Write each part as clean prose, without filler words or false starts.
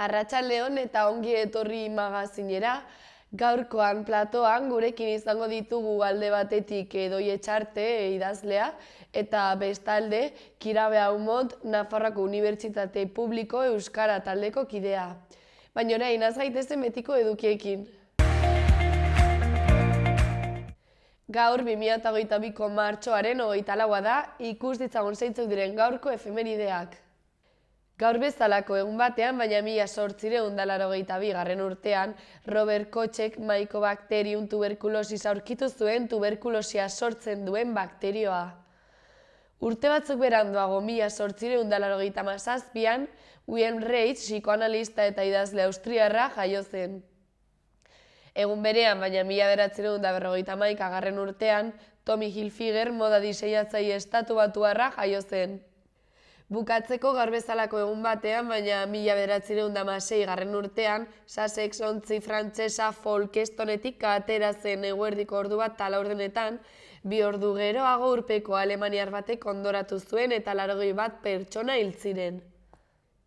Arratsaldeon eta ongi etorri magazinera. Gaurkoan platoan gurekin izango ditugu alde batetik Edoi Etxarte idazlea eta bestalde Kirabe Aumont Nafarroako Unibertsitate Publiko Euskara taldeko kidea. Baina orain az gaitezen betiko edukiekin. Gaur 2022ko martxoaren 24a da, ikus ditzagun zeintzuk diren gaurko efemerideak. Gaur bezalako egun batean, baina 1882. Urtean, Robert Kochek Mycobacterium tuberculosis aurkitu zuen tuberkulosia sortzen duen bakterioa. Urte batzuk beranduago 1887an, Wilhelm Reich, psikoanalista eta idazle austriarra jaio zen. Egun berean, baina 1951. Urtean, Tommy Hilfiger moda diseinatzaile estatubatuarra jaio zen. Bukatzeko gaur bezalako egun batean, baina 1916. Urtean, Sussex ontzi frantsesa Folkestonetik atera zen eguerdiko ordu bat eta laurdenetan, 2 ordu geroago urpeko alemaniar batek ondoratu zuen eta 81 pertsona hil ziren.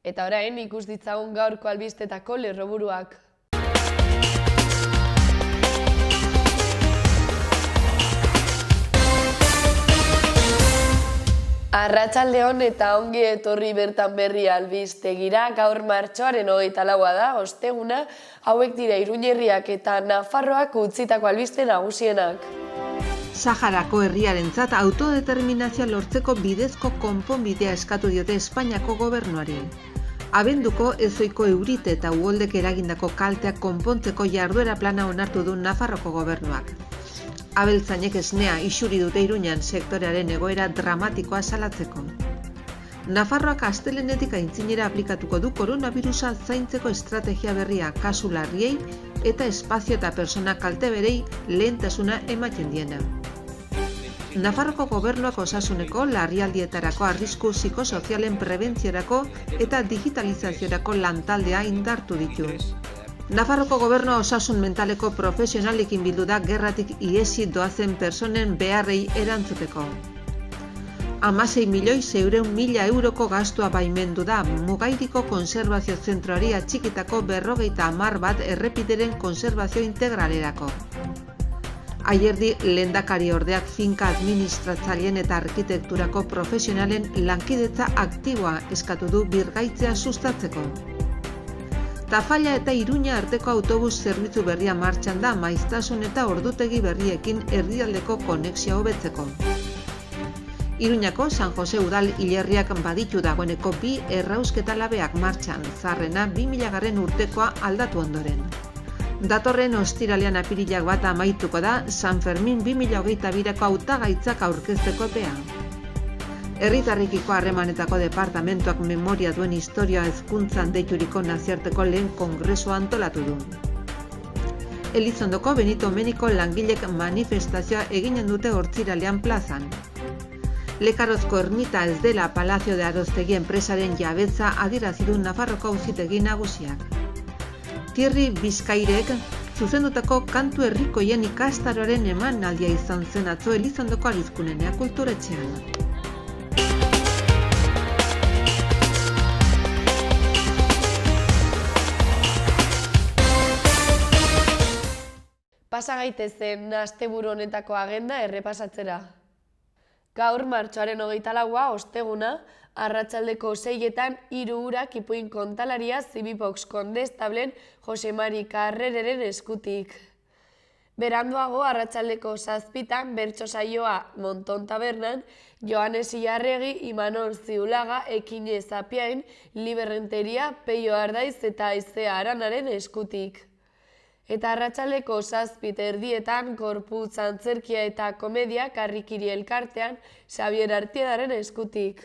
Eta orain ikus ditzagun gaurko albistetako lerroburuak. Arratsaldeon eta ongi etorri bertan berri albistegira. Gaur martxoaren 24a da, osteguna, hauek dira Iruñerriak eta Nafarroak utzitako albiste nagusienak. Saharako herriarentzat autodeterminazioa lortzeko bidezko konponbidea eskatu diote Espainiako gobernuari. Abenduko ezoiko eurite eta uholdek eragindako kalteak konpontzeko jarduera plana onartu du Nafarroko gobernuak. Abeltzainek esnea isuri dute Iruñan sektorearen egoera dramatikoa salatzeko. Nafarroak astelehenetik aintzinera aplikatuko du koronabirusa zaintzeko estrategia berria kasu larriei eta espazio eta persona kalte berei lehentasuna ematen diena. Nafarroko gobernuak osasuneko larrialdietarako arrisku psikosozialen prebentziorako eta digitalizaziorako lantaldea indartu ditu. Nafarroko gobernua osasun mentaleko profesionalekin bildu da gerratik ihesi doazen personen beharrei erantzuteko. 16.600.000 euroko gastua baimendu da Mugairiko konserbazio zentroari atxikitako 50 bat errepideren konserbazio integralerako. Aierdi lehendakari ordeak finka administratzaileen eta arkitekturako profesionalen lankidetza aktiboa eskatu du birgaitzea sustatzeko. Tafalla eta Iruña arteko autobus zerbitzu berria martxan da maiztasun eta ordutegi berriekin erdialdeko konexioa hobetzeko. Iruñako San Jose udal hilerriak baditu dagoeneko 2 errausketa labeak martxan, zarrena 2000. Urtekoa aldatu ondoren. Datorren ostiralean apirilak bat amaituko da San Fermin 2022ko hautagaitzak aurkezteko epea. Herritarrekiko harremanetako departamentuak memoria duen historia hezkuntzan deituriko nazioarteko lehen kongresua antolatu du. Elizondoko Benito Meniko langilek manifestazioa eginen dute Hortziralean plazan. Lekarozko ermita ez dela Palacio de Aroztegi enpresaren jabetza adierazi du Nafarroko auzitegi nagusiak. Thierry Bizkairek zuzendutako kantu herrikoien ikastaroaren emanaldia izan zen atzo Elizondoko Arizkunenea kulturetxean. Pasa gaitezen asteburu honetako agenda errepasatzera. Gaur martxoaren 24a osteguna, arratsaldeko 6etan 3 urak Ipuin kontalaria Zibibox kondestablen Jose Mari Carrereren eskutik. Beranduago arratsaldeko 7etan bertso saioa Monton Tabernan, Joanes Ilarregi, Imanol Ziulaga, Ekine Zapiain, Liberrenteria, Peio Ardaiz eta Aizea Aranaren eskutik. Eta arratsaldeko 7:30etan Gorputz antzerkia eta komedia Karrikiri elkartean Xabier Artiedaren eskutik.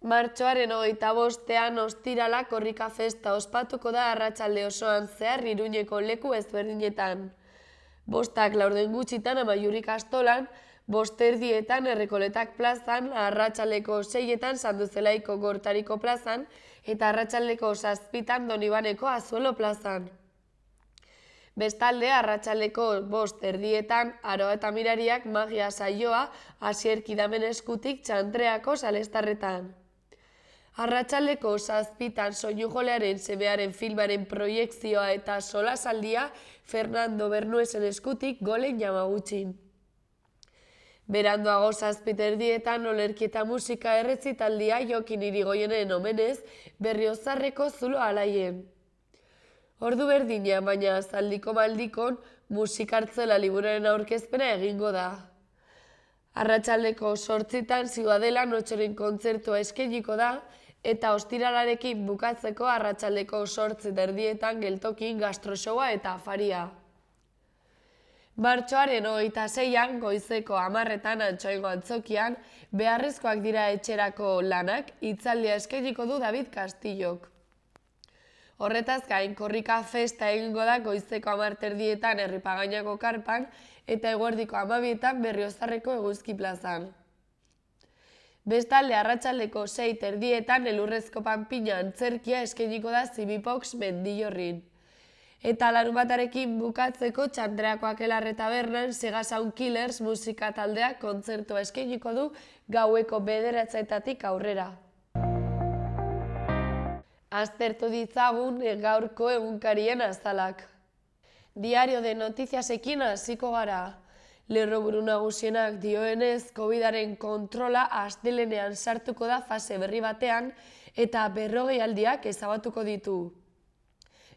Martxoaren 25ean ostirala korrika festa ospatuko da arratsalde osoan zehar Iruñeko leku ezberdinetan. 5 laurden gutxitan Amaiurrik Astolan, 5:30etan Errekoletak plazan, arratsaldeko 6etan Sanduzelaiko Gortariko plazan eta arratsaldeko 7etan Donibaneko Azuelo plazan. Bestalde, arratsaldeko 5:30etan Aroa eta Mirariak magia saioa Asier Kidamen eskutik Txantreako salestarretan. Arratsaldeko 7:00 soinujolearen semearen filmaren proiekzioa eta solasaldia Fernando Bernuesen eskutik Golen Yamaguchin. Beranduago 7:30 olerki eta musika errezitaldia Jokin Irigoyenen omenez Berriozarreko zulo alaien. Ordu berdina, baina zaldiko maldikon musikartzela liburuaren aurkezpena egingo da. Arratsaldeko 8:00 Ziudadela Notxoren kontzertua eskainiko da, eta ostiralarekin bukatzeko arratsaldeko 8:30 geltokin gastroshowa eta afaria. Martxoaren 26an goizeko 10:00 Antsoaingo antzokian beharrezkoak dira etxerako lanak hitzaldia eskainiko du David Castillok. Horretaz gain, korrika festa egingo da goizeko 10:30 Herripagainako karpan eta eguerdiko 12:00 Berriozarreko Eguzki plazan. Bestalde arratsaldeko 6:30 Elurrezko Panpina antzerkia eskainiko da Zibipox Mendillorrin. Eta larunbatarekin bukatzeko Txandreako Akelarre tabernan Sega Sound Killers musika taldeak kontzertua eskainiko du gaueko 9:00 aurrera. Aztertu ditzagun gaurko egunkarien azalak. Diario de Noticiasekin hasiko gara. Lerroburu nagusienak dioenez, Covidaren kontrola astelehenean sartuko da fase berri batean eta 40 aldiak ezabatuko ditu.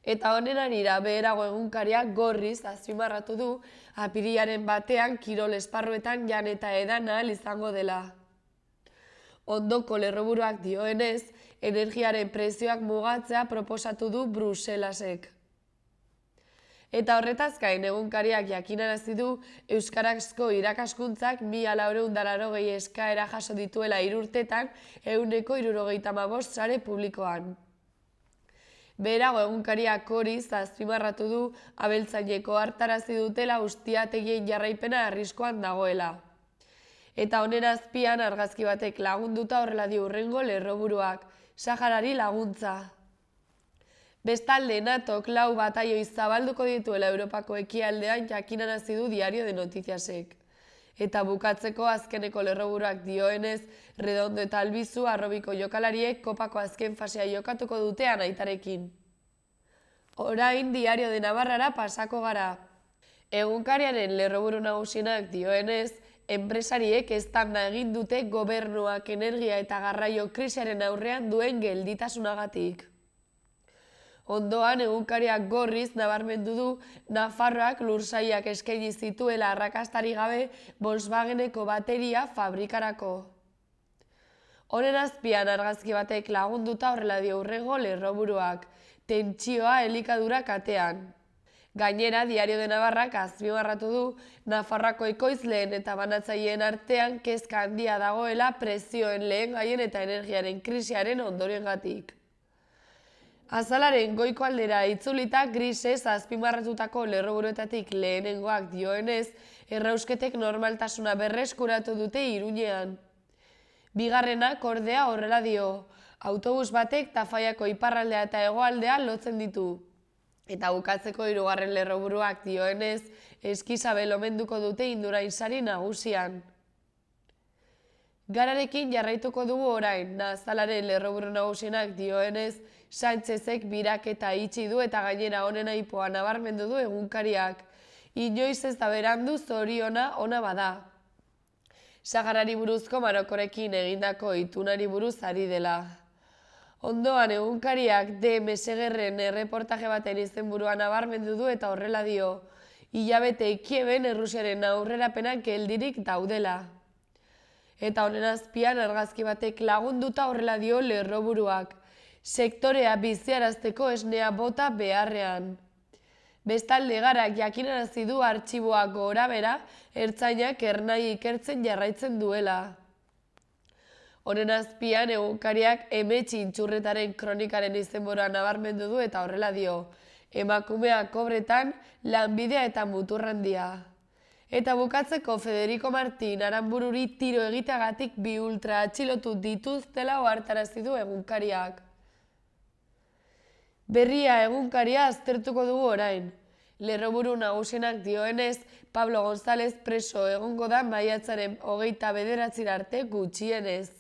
Eta honen harira beherago egunkariak gorriz azpimarratu du apirilaren batean kirol esparruetan jan eta edan ahal izango dela. Ondoko lerroburuak dioenez, energiaren prezioak mugatzea proposatu du Bruselasek. Eta horretaz gain egunkariak jakinarazi du euskarazko irakaskuntzak 1480 eskaera jaso dituela 3 urtetan 175 sare publikoan. Beherago egunkariak horiz azpimarratu du abeltzaineko hartarazi dutela ustiategien jarraipena arriskuan dagoela. Eta honen azpian argazki batek lagunduta horrela dio hurrengo lerroburuak, Saharari laguntza. Bestalde, NATOk 4 bataioi zabalduko dituela Europako ekialdean jakinarazi du Diario de Noticiasek. Eta bukatzeko azkeneko lerroburuak dioenez, Redondo eta Albizu arrobiko jokalariek kopako azken fasea jokatuko dutean aitarekin. Orain Diario de Navarrara pasako gara. Egunkariaren lerroburu nagusienak dioenez, enpresariek eztanda egin dute gobernuak energia eta garraio krisiaren aurrean duen gelditasunagatik. Ondoan, egunkariak gorriz nabarmendu du Nafarroak lursailak eskaini zituela arrakastari gabe Volkswageneko bateria fabrikarako. Honen azpian argazki batek lagunduta horrela dio hurrengo lerroburuak, tentsioa elikadura katean. Gainera, Diario de Navarrak azpimarratu du Nafarroako ekoizleen eta banatzaileen artean kezka handia dagoela prezioen lehengaien eta energiaren krisiaren ondorioengatik. Azalaren goiko aldera itzulita grisez azpimarratutako lerroburuetatik lehenengoak dioenez, errausketek normaltasuna berreskuratu dute Iruñean. Bigarrenak ordea horrela dio, autobus batek Tafallako iparraldea eta hegoaldea lotzen ditu. Eta bukatzeko 3. lerroburuak dioenez, Eskizabel omenduko dute Indurain sari nagusian. Gararekin jarraituko dugu orain, Nazalaren lerroburu nagusienak dioenez, Sánchezek biraketa itxi du eta gainera honen aipoa nabarmendu du egunkariak. Inoiz ez da berandu zoriona ona bada. Saharari buruzko Marokorekin egindako itunari buruz ari dela. Ondoan egunkariak DMS-gerren erreportaje baten izenburua nabarmendu du eta horrela dio, hilabete Kieben Errusiaren aurrerapenak geldirik daudela. Eta honen azpian argazki batek lagunduta horrela dio lerroburuak, sektorea biziarazteko esnea bota beharrean. Bestalde Garak jakinarazi du artxiboak gorabehera ertzainak ernai ikertzen jarraitzen duela. Honen azpian egunkariak Emetsi Intxurretaren kronikaren izenburua nabarmendu du eta horrela dio, emakumea kobretan, lanbidea eta muturrandia. Eta bukatzeko Federico Martín Aranbururi tiro egiteagatik 2 ultra atxilotu dituztela ohartarazi du egunkariak. Berria egunkaria aztertuko dugu orain. Lerroburu nagusienak dioenez, Pablo González preso egongo da maiatzaren 29 arte gutxienez.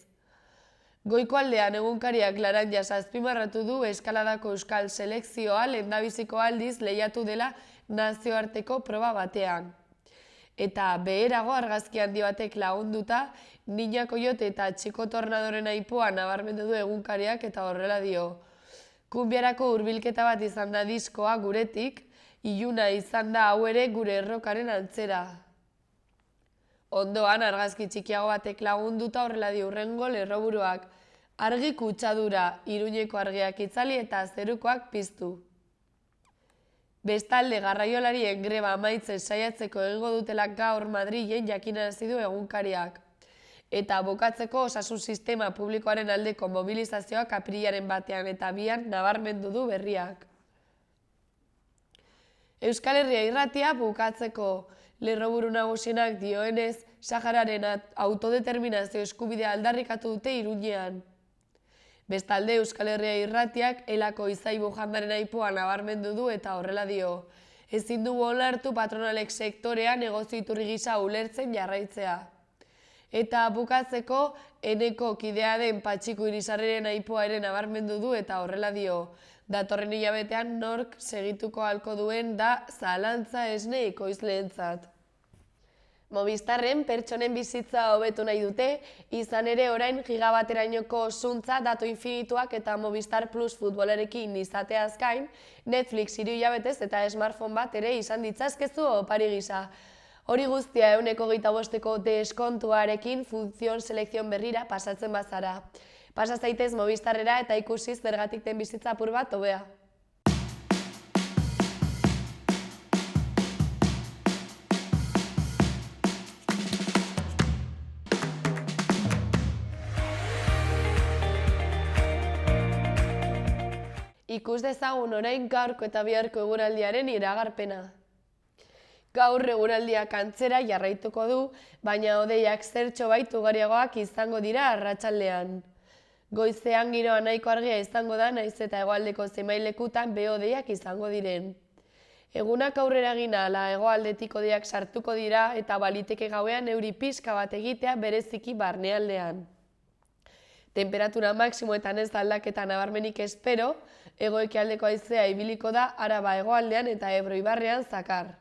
Goiko aldean egunkariak Laranjas azpimarratu du eskaladako euskal selekzioa lehendabiziko aldiz lehiatu dela nazioarteko proba batean. Eta beherago argazki handi batek lagunduta, Niña Koyote eta Txiko Tornadoren aipoa nabarmendu du egunkariak eta horrela dio. Kunbiarako hurbilketa bat izan da diskoa guretik, iluna izan da hau ere gure errokaren antzera. Ondoan, argazki txikiago batek lagunduta horrela dio hurrengo lerroburuak. Argi kutsadura, Iruñeko argiak itzali eta zerukoak piztu. Bestalde, garraiolarien greba amaitzen saiatzeko egingo dutela gaur Madrilen jakinarazi du egunkariak. Eta bukatzeko osasun sistema publikoaren aldeko mobilizazioak apirilaren 1 eta 2 nabarmendu du berriak. Euskal Herria Irratia bukatzeko lerroburu nagusienak dioenez, Sahararen autodeterminazio eskubidea aldarrikatu dute Iruñean. Bestalde, Euskal Herria Irratiak Elako Izaibu jandaren aipoa nabarmendu du eta horrela dio. Ezin dugu onartu patronalek sektorea negozio iturri gisa ulertzen jarraitzea. Eta bukatzeko, Eneko kidea den Patxiku Irisarreren aipoa ere nabarmendu du eta horrela dio. Datorren hilabetean nork segituko ahalko duen da zalantza esne ekoizleentzat. Movistarren pertsonen bizitza hobetu nahi dute, izan ere orain gigabaterainoko zuntza, datu infinituak eta Movistar Plus futbolarekin izateaz gain, Netflix 3 hilabetez eta smartphone bat ere izan ditzazkezu opari gisa. Hori guztia 125ko deskontuarekin funzion selekzion berrira pasatzen bazara. Pasa zaitez Movistarrera eta ikusi zergatik den bizitza apur bat hobea. Ikus dezagun orain gaurko eta biharko eguraldiaren iragarpena. Gaur eguraldiak antzera jarraituko du, baina hodeiak zertxo bait ugariagoak izango dira arratsaldean. Goizean giroa nahiko argia izango da, nahiz eta hegoaldeko zenbait lekutan behe-hodeiak izango diren. Egunak aurrera egin ahala hegoaldetik hodeiak sartuko dira eta baliteke gauean euri pixka bat egitea bereziki barnealdean. Temperatura maksimoetan ez da aldaketa nabarmenik espero, hego-ekialdeko haizea ibiliko da Araba hegoaldean eta Ebro ibarrean zakar.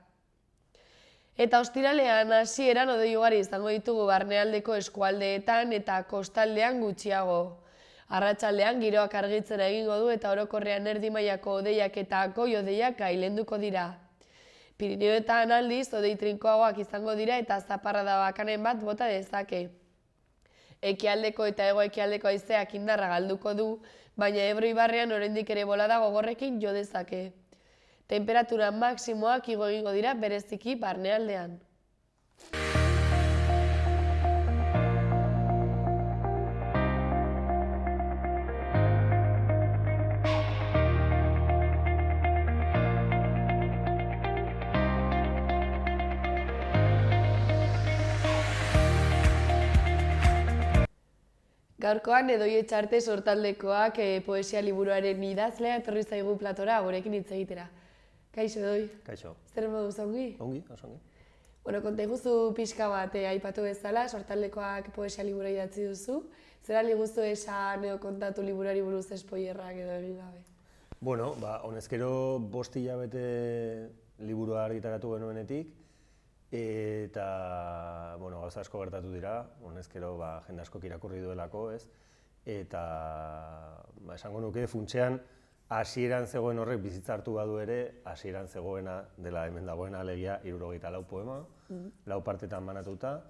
Eta ostiralean hasieran hodei ugari izango ditugu barnealdeko eskualdeetan eta kostaldean gutxiago. Arratsaldean giroak argitzen egingo du eta orokorrean erdi mailako hodeiak eta goi-hodeiak gailenduko dira. Pirineoetan aldiz hodei trinkoagoak izango dira eta zaparrada bakanen bat bota dezake. Ekialdeko eta hego-ekialdeko haizeak indarra galduko du, baina Ebro ibarrean oraindik ere bolada gogorrekin jo dezake. Temperatura maksimoak igo egingo dira bereziki barnealdean. Gaurkoan Edoi Etxarte sortaldekoak poesia liburuaren idazlea etorri zaigu platora gurekin hitz egitera. Kaixo, Edoi. Kaixo. Zer moduz ongi? Ongi, oso ongi. Bueno, konta iguzu pixka bat aipatu bezala, sortaldekoak poesia liburua idatzi duzu. Zer aldi guztu esan edo kontatu liburuari buruz espoilerrak edo egin gabe? Bueno, honezkero 5 hilabete liburua argitaratu genuenetik, eta, bueno, gauza asko gertatu dira, honezkero jende askok irakurri duelako, ez? Eta, esango nuke, funtsean, hasieran zegoen horrek bizitza hartu badu ere, hasieran zegoena dela hemen dagoena alegia 74 poema, 4 partetan banatuta,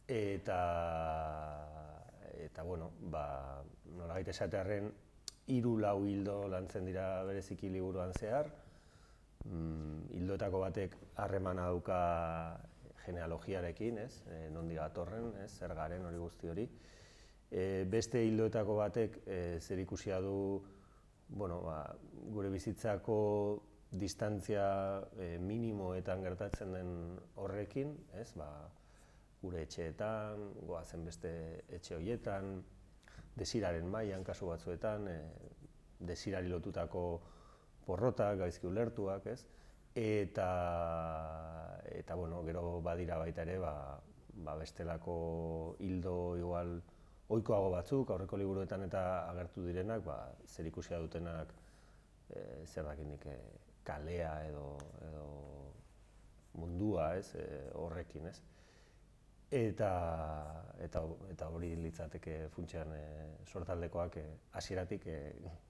eta bueno, nolabait esatearren 3-4 hildo lantzen dira bereziki liburuan zehar, hildoetako batek harremana dauka genealogiarekin, ez? Nondik datorren, ez? Zer garen hori guzti hori. Beste hildoetako batek zerikusia du gure bizitzako distantzia minimoetan gertatzen den horrekin, ez? Gure etxeetan, goazen beste etxe horietan, desiraren mailan kasu batzuetan, desirari lotutako porrotak, gaizki ulertuak, ez? Eta bueno, gero badira baita ere, bestelako hildo igual ohikoago batzuk, aurreko liburuetan eta agertu direnak, zerikusia dutenak, zer dakinik, kalea edo mundua, horrekin, ez? Eta hori litzateke funtsean sortaldekoak hasieratik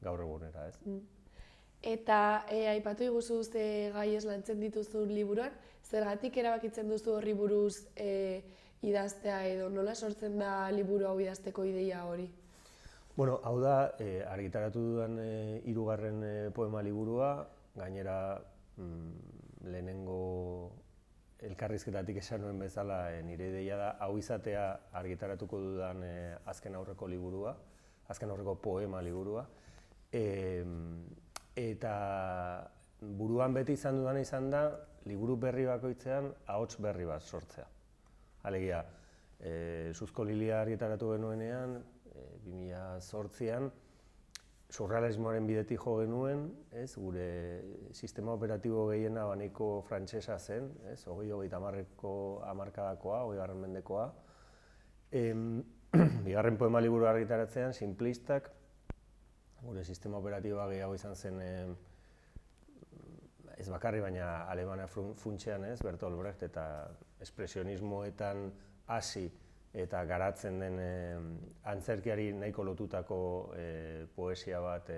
gaur egunera, ez? Eta aipatu iguzu ze gai lantzen dituzun liburuan, zergatik erabakitzen duzu horri buruz idaztea edo nola sortzen da liburu hau idazteko ideia hori? Bueno, hau da, argitaratu dudan 3. Poema liburua, gainera lehenengo elkarrizketatik esan nuen bezala nire ideia da, hau izatea argitaratuko dudan azken aurreko liburua, azken aurreko poema liburua, eta buruan beti izan dudana izan da, liburu berri bakoitzean ahots berri bat sortzea. Alegia, Suzko Lilia argitaratu genuenean, 2008an, surrealismoaren bidetik jo genuen, gure sistema operatibo gehiena nahiko frantsesa zen, 20-30ko hamarkadakoa, 20. mendekoa. Bigarren poema liburu argitaratzean, Simplistak, gure sistema operatiboa gehiago izan zen, ez bakarri baina alemana funtsean, Bertolt Brecht, eta espresionismoetan hasi eta garatzen den antzerkiari nahiko lotutako poesia bat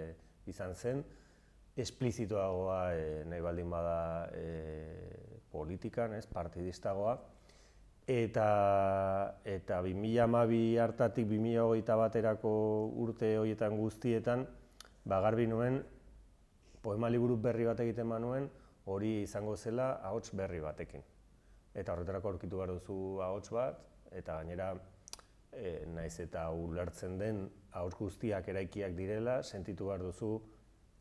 izan zen, esplizitoagoa nahi baldin bada politikan, partidistagoa, eta 2012 hartatik 2021erako urte horietan guztietan, garbi nuen, poema liburu berri bat egiten manuen, hori izango zela ahots berri batekin. Eta horretarako aurkitu behar duzu ahots bat, eta gainera, naiz eta ulertzen den ahots guztiak eraikiak direla, sentitu behar duzu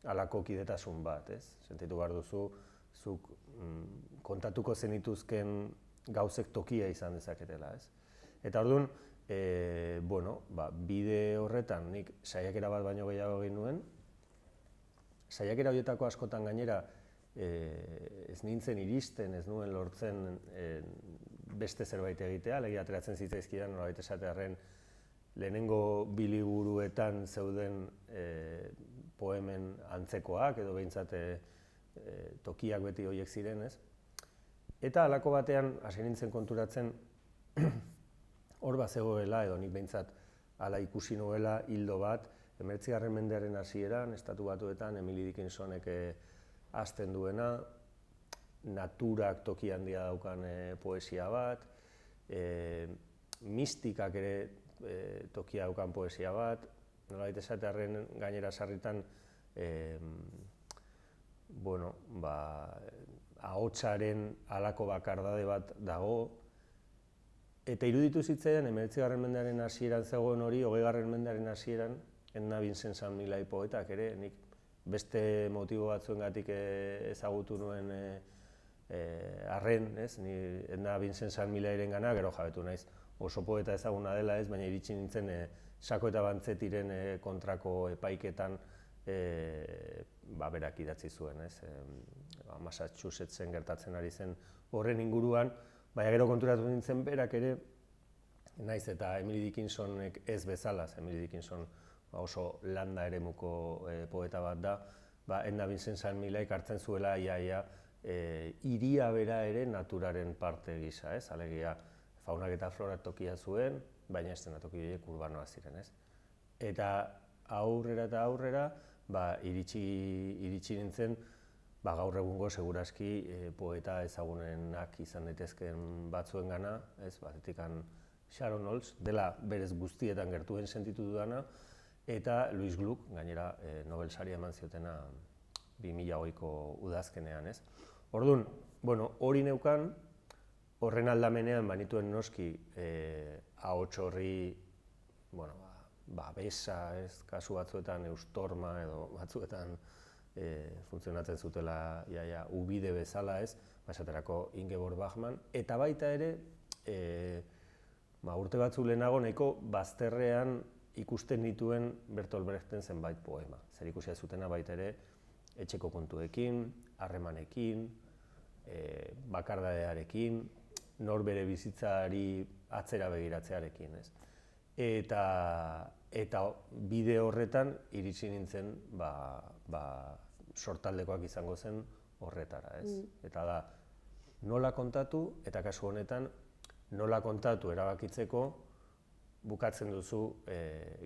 halako kidetasun bat, Sentitu behar duzu, zuk kontatuko zenituzken gauzek tokia izan dezaketela, Eta orduan, bide horretan nik saiakera bat baino gehiago egin nuen, saiakera horietako askotan gainera ez nintzen iristen, ez nuen lortzen beste zerbait egitea, alegia ateratzen zitzaizkidan nolabait esatearren lehenengo 2 liburuetan zeuden poemen antzekoak edo behintzat tokiak beti horiek ziren, Eta halako batean hasi nintzen konturatzen hor bazegoela edo nik behintzat hala ikusi nuela hildo bat, 19. mendearen hasieran, Estatu Batuetan, Emily Dickinsonek hasten duena, naturak toki handia daukan poesia bat, mistikak ere tokia daukan poesia bat, nolabait esatearren gainera sarritan ahotsaren halako bakardade bat dago, eta iruditu zitzaidan 19. mendearen hasieran zegoen hori, 20. mendearen hasieran, Edna Vincent Saint Millay poetak ere, nik beste motibo batzuengatik ezagutu nuen arren, ni Edna Vincent Saint Millayren gana, gero jabetu naiz oso poeta ezaguna dela, baina iritsi nintzen Sako eta Bantzetiren kontrako epaiketan berak idatzi zuen, Massachusettsen gertatzen ari zen horren inguruan, baina gero konturatu nintzen berak ere, naiz eta Emily Dickinsonek ez bezala, Emily Dickinson oso landa eremuko poeta bat da, Edna Vincent Saint Millayk hartzen zuela iaia hiria bera ere naturaren parte gisa, alegia faunak eta florak tokia zuen, baina eszenatoki horiek urbanoa ziren, Eta aurrera, iritsi nintzen, gaur egungo segurazki poeta ezagunenak izan daitezkeen batzuen gana, batetik Sharon Olds, dela berez guztietan gertuen sentitu dudana, eta Louis Gluck, gainera Nobel saria eman ziotena 2008ko udazkenean, Orduan, hori neukan, horren aldamenean banituen noski ahots horri, besa, kasu batzuetan eustorma edo batzuetan funtzionatzen zutela ubide bezala, esaterako Ingeborg Bachmann, eta baita ere, urte batzu lehenago nahiko bazterrean ikusten dituen Bertolt Brechten zenbait poema. Zerikusia zutena baita ere, etxeko kontuekin, harremanekin, bakardadearekin, nor bere bizitzari atzera begiratzearekin. eta bide horretan iritsi nintzen sortaldekoak izango zen horretara, ez? Eta da, nola kontatu, eta kasu honetan, nola kontatu erabakitzeko bukatzen duzu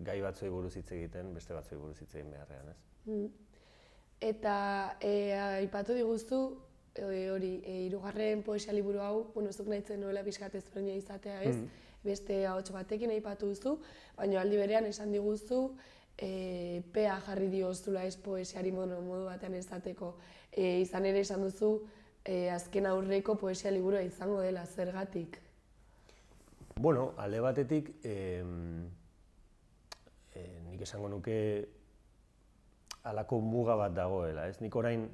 gai batzuei buruz hitz egiten, beste batzuei buruz hitz egin beharrean, ez? Eta aipatu diguzu, hori, 3. poesia liburu hau, zuk nahitzen novela pixkat ezberdina izatea, ez? Beste ahots batekin aipatu duzu, baina aldi berean esan diguzu, pea jarri diozula ez poesiari modu batean esateko. Izan ere esan duzu, azken aurreko poesia liburua izango dela, zergatik? Bueno, alde batetik, nik esango nuke halako muga bat dagoela, ez? Nik orain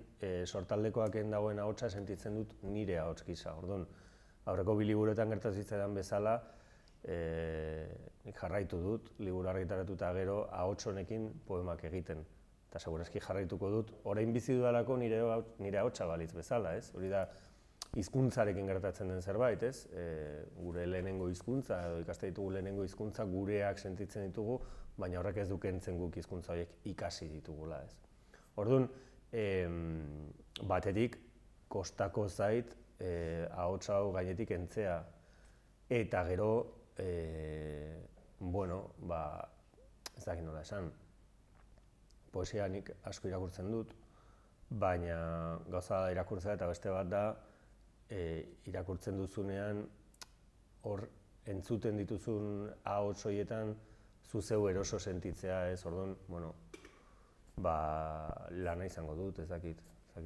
sortaldekoaken dagoen ahotsa sentitzen dut nire ahots gisa. Orduan, aurreko bi liburuetan gertatu zitzaidan bezala, nik jarraitu dut, liburu argitaratuta gero ahots honekin poemak egiten. Eta segurazki jarraituko dut, orain bizi dudalako nire ahotsa balitz bezala, ez? Hori da, hizkuntzarekin gertatzen den zerbait, ez? Gure lehenengo hizkuntza, edo ikaste ditugu lehenengo hizkuntza, gureak sentitzen ditugu, baina horrek ez du kentzen guk hizkuntza horiek ikasi ditugula, ez? Orduan, batetik, kostako zait, ahots hau gainetik entzea, eta gero, bueno, ez dakit nola esan, poesia nik asko irakurtzen dut, baina gauza da irakurtzea eta beste bat da, irakurtzen duzunean, hor entzuten dituzun ahots horietan zu zeu eroso sentitzea, ez? Orduan, bueno, lana izango dut, ez dakit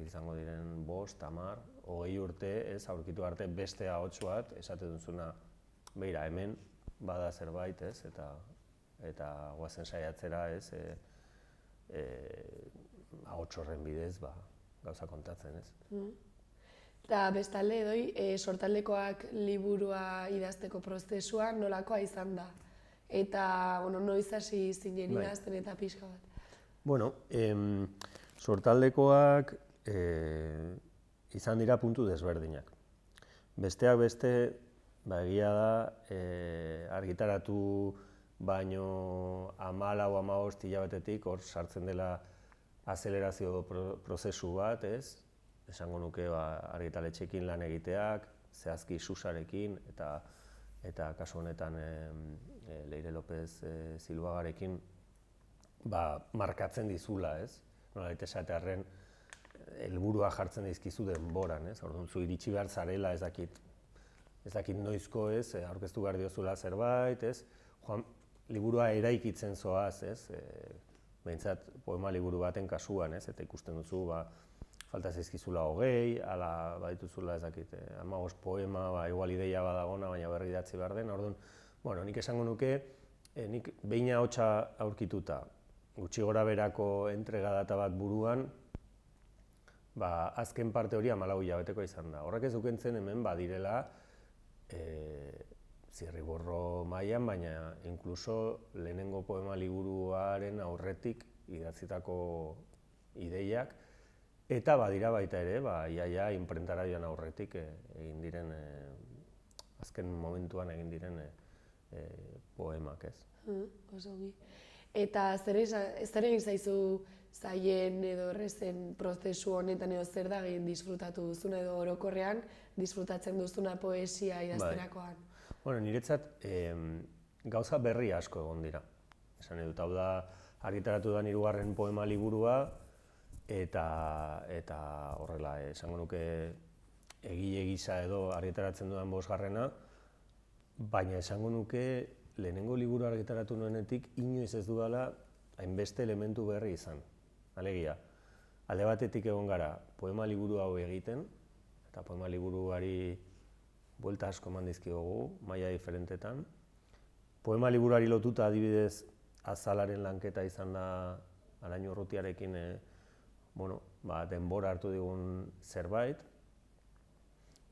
izango diren 5, 10, 20 urte, ez, aurkitu arte beste ahots bat, esate duzuna, beira, hemen bada zerbait, ez, eta goazen saiatzera, ez, ahots horren bidez, gauza kontatzen, ez. Eta bestalde doi, sortaldekoak liburua idazteko prozesua nolakoa izan da? Eta, noiz hasi zinen idazten eta pixka bat? Bueno, sortaldekoak izan dira puntu desberdinak. Besteak beste, egia da, argitaratu baino 14-15 hilabetetik hor sartzen dela azelerazio prozesu bat, ez? Esango nuke argitaletxeekin lan egiteak, zehazki Susarekin eta kasu honetan Leire López Zilbagarekin markatzen dizula, ez? Nolabait esatearren helburua jartzen dizkizu denboran, ez? Orduan zu iritsi behar zarela, ez dakit noizko, ez? Aurkeztu behar diozula zerbait, ez? Liburua eraikitzen zoaz, ez? Behintzat poema liburu baten kasuan, ez? Eta ikusten duzu, falta zaizkizula 20, ala badituzula ez dakit, 15 poema, igual ideia badagona, baina berri idatzi behar den. Orduan, bueno, nik esango nuke, nik behin ahotsa aurkituta, gutxi gora berako entregadata bat buruan, azken parte hori 14 hilabeteko izan da. Horrek ez dukentzen hemen badirela zirriborro mailan, baina inkluso lehenengo poema liburuaren aurretik idatzitako ideiak, eta badira baita ere, iaia inprentara joan aurretik egin diren, azken momentuan egin diren poemak, ez. Oso ongi. Eta zer egin zaizu zaien edo errezen prozesu honetan edo zer da gehien disfrutatu duzuna edo orokorrean disfrutatzen duzuna poesia idazterakoan? Bueno, niretzat gauza berri asko egon dira. Esan edut, hau da, argitaratu da 3. poema liburua, eta horrela, esango nuke egile gisa edo argitaratzen dudan 5. Baina esango nuke lehenengo liburu argitaratu nuenetik inoiz ez dudala hainbeste elementu berri izan. Alegia, alde batetik egon gara poema liburu hau egiten, eta poema liburuari buelta asko eman dizkiogu, maila diferentetan. Poema liburuari lotuta adibidez Azalaren lanketa izan da Alain Urrutiarekin denbora hartu digun zerbait.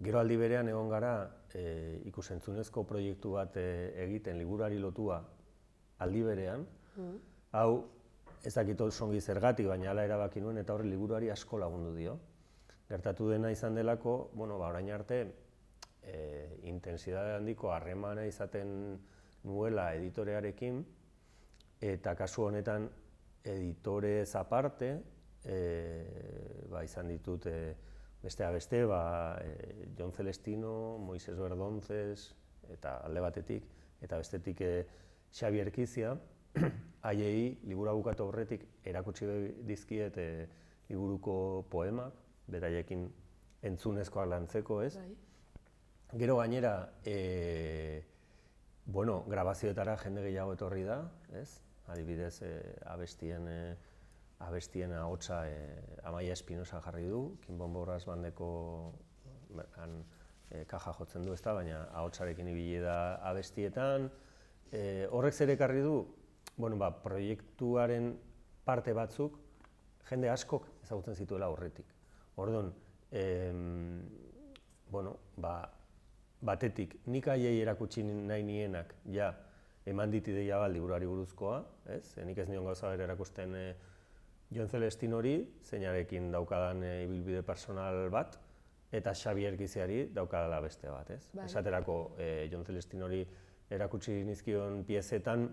Gero aldi berean egon gara ikusentzunezko proiektu bat egiten liburuari lotua aldi berean. Hau ez dakit oso ongi zergatik, baina hala erabaki nuen eta horri liburuari asko lagundu dio. Gertatu dena izan delako, orain arte intentsitate handiko harremana izaten nuela editorearekin, eta kasu honetan editorez aparte, izan ditut besteak beste, Jon Celestino, Moises Berdontzes, eta alde batetik, eta bestetik Xabi Erkizia, haiei liburua bukatu aurretik erakutsi dizkiet liburuko poemak, beraiekin entzunezkoak lantzeko, ez? Gero gainera, grabazioetara jende gehiago etorri da, ez? Adibidez, abestien ahotsa Amaia Espinosa jarri du, Kinbon Borras bandeko kaja jotzen du, ezta, baina ahotsarekin ibili da abestietan. Horrek zer ekarri du, proiektuaren parte batzuk jende askok ezagutzen zituela aurretik. Orduan, batetik, nik haiei erakutsi nahi nienak ja eman dit ideia bat liburuari buruzkoa, ez? Nik ez nion gauza bera erakusten Jon Celestinori, zeinarekin daukadan ibilbide personal bat, eta Xabi Erkiziari daukadala beste bat, ez? Esaterako, Jon Celestinori erakutsi nizkion piezetan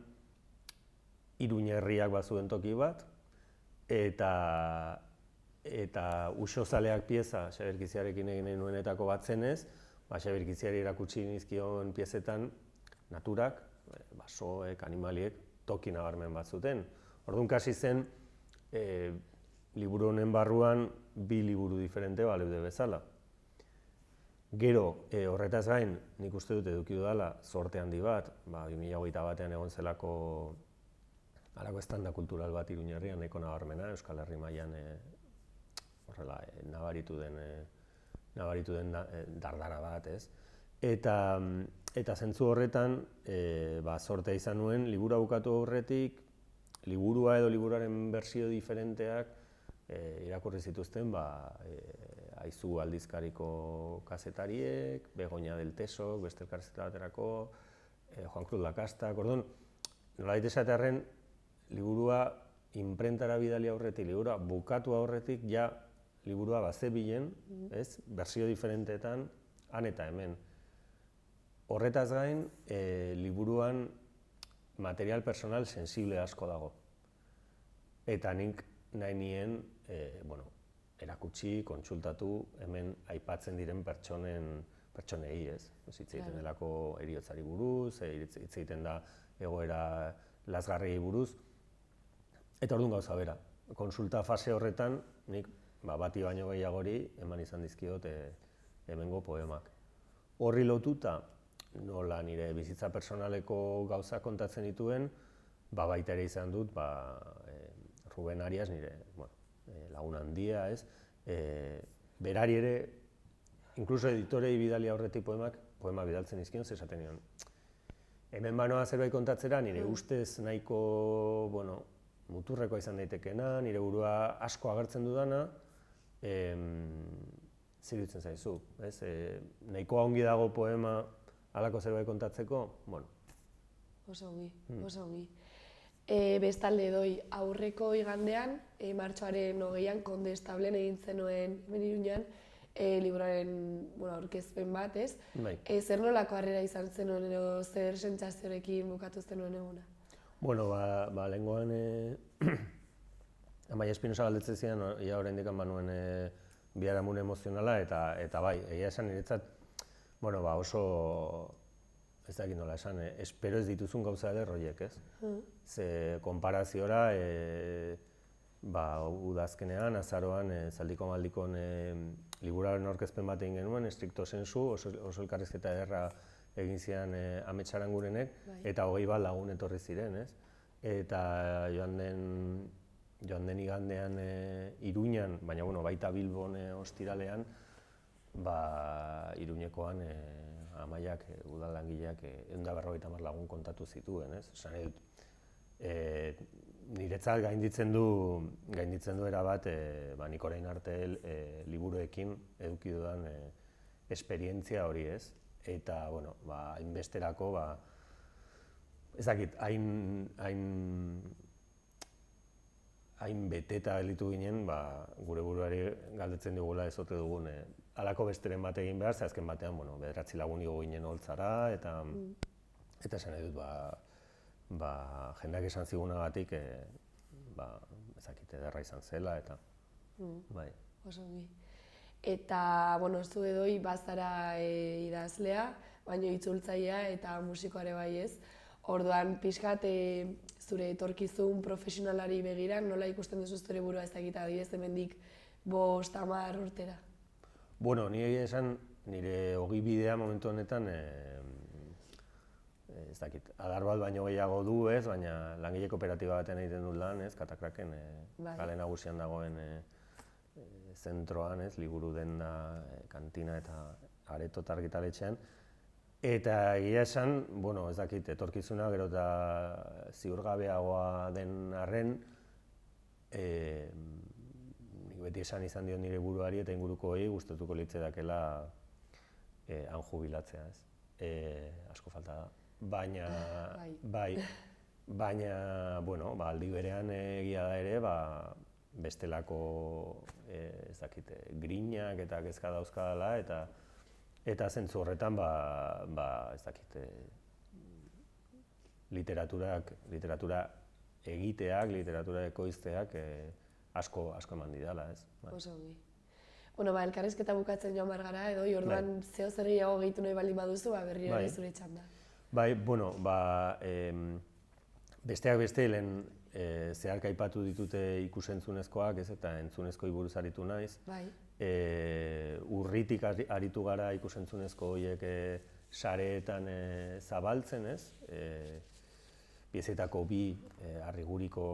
Iruña herriak bazuen toki bat, eta Uxozaleak pieza Xabi Erkiziarekin egin nuenetako bat zenez, Xabi Erkiziari erakutsi nizkion piezetan naturak, basoek, animaliek, toki nabarmen bat zuten. Orduan kasi zen, liburu honen barruan bi liburu diferente baleude bezala. Gero, horretaz gain, nik uste dut eduki dudala zorte handi bat, 2008 batean egon zelako halako estanda kultural bat Iruña herrian nahiko nabarmena, Euskal Herri mailan horrela nabaritu den dardara bat, ez? Eta zentzu horretan, zortea izan nuen, liburua bukatu aurretik, liburua edo liburuaren bersio diferenteak irakurri zituzten Aizu aldizkariko kazetariek, Begoña del Tesok, beste elkarrizketa baterako, Juan Cruz Lacastak, orduan, nolabait esatearren, liburua inprentara bidali aurretik, liburua bukatu aurretik, ja liburua bazebilen, ez, bersio diferenteetan, han eta hemen. Horretaz gain, liburuan material personal sensible asko dago. Eta nik nahi nien, erakutsi, kontsultatu, hemen aipatzen diren pertsonei, ez? Hitz egiten delako heriotzari buruz, hitz egiten da egoera lazgarriei buruz. Eta orduan gauza bera, kontsulta fase horretan, nik bati baino gehiagori eman izan dizkiot hemengo poemak. Horri lotuta, nola nire bizitza personaleko gauza kontatzen dituen, baita ere izan dut, Ruben Arias, nire lagun handia, ez? Berari ere, inkluso editorei bidali aurretik poema bidaltzen izkion, esaten nion. Hemen banoa zerbait kontatzera, nire ustez nahiko, muturrekoa izan daitekeena, nire burua asko agertzen dudana, zer dutzen zaizu, ez? Nahikoa ongi dago poema halako zerbait kontatzeko, Oso ongi. Bestalde doi, aurreko igandean, martxoaren 20an, Kondestablen egin zenuen Iruñan, liburuaren aurkezpen bat, ez? Zer nolako harrera izan zenuen edo zer sentsazioarekin bukatu zenuen eguna? Lehengoan Amaia Espinosa galdetzen zidan, ia oraindik banuen biharamun emozionala, eta bai, egia esan niretzat, oso, ez dakit nola esan, espero ez dituzun gauza eder horiek, ez? Ze konparaziora, udazkenean, azaroan, Zaldiko Maldikon liburuaren aurkezpen bat egin genuen, estrikto sensu, oso elkarrizketa ederra egin zidan Amets Arangurenek, eta 20 bat lagun etorri ziren, ez? Eta joan den igandean Iruñan, baina baita Bilbon ostiralean, Iruñekoan Amaiak, udal langileak, 150 lagun kontatu zituen, ez? Esan edut, niretzat gainditzen du erabat, nik orain arte liburuekin eduki dudan esperientzia hori, ez? Eta, hainbesterako, ez dakit, hain beteta gelditu ginen, gure buruari galdetzen digula ez ote dugun halako besteren bat egin behar, ze azken batean, 9 lagun igo ginen holtzara, eta Eta esan nahi dut, jendeak esan zigunagatik, ezakite ederra izan zela, eta bai. Oso ongi. Eta, bueno, zu edoi bazara idazlea, baina itzultzailea eta musikoare bai ez. Orduan, pixkat, zure etorkizun profesionalari begira, nola ikusten duzu zure burua ez dakit adibidez hemendik 5-10 urtera? Bueno, nire esan, nire ogi bidea momentu honetan, ez dakit, adar bat baino gehiago du ez, baina langile kooperatiba batean egiten dut lan, ez, Katakraken, kale nagusian dagoen zentroan, ez, liburu denda, kantina eta areto eta argitaletxean. Eta egia esan, bueno, ez dakit, etorkizuna gero eta ziurgabeagoa den arren, nik beti esan izan dio nire buruari eta ingurukoei gustatuko litzaidakela han jubilatzea, ez. Asko falta da. Baina, bueno, aldi berean egia da ere, bestelako, ez dakit, grinak eta kezka dauzkadala, eta zentzu horretan, ez dakit, literatura egiteak, literatura ekoizteak asko eman didala, ez. Oso ongi. Bueno, elkarrizketa bukatzen joan behar gara, edo orduan zeo zer gehiago gehitu nahi baldin baduzu, berriro ere zure txanda. Bai, bueno, besteak beste lehen zeharka aipatu ditute ikus-entzunezkoak, ez, eta entzunezkoi buruz aritu naiz. Urritik aritu gara ikus-entzunezko horiek sareetan zabaltzen, ez. Piezetako 2 arriguriko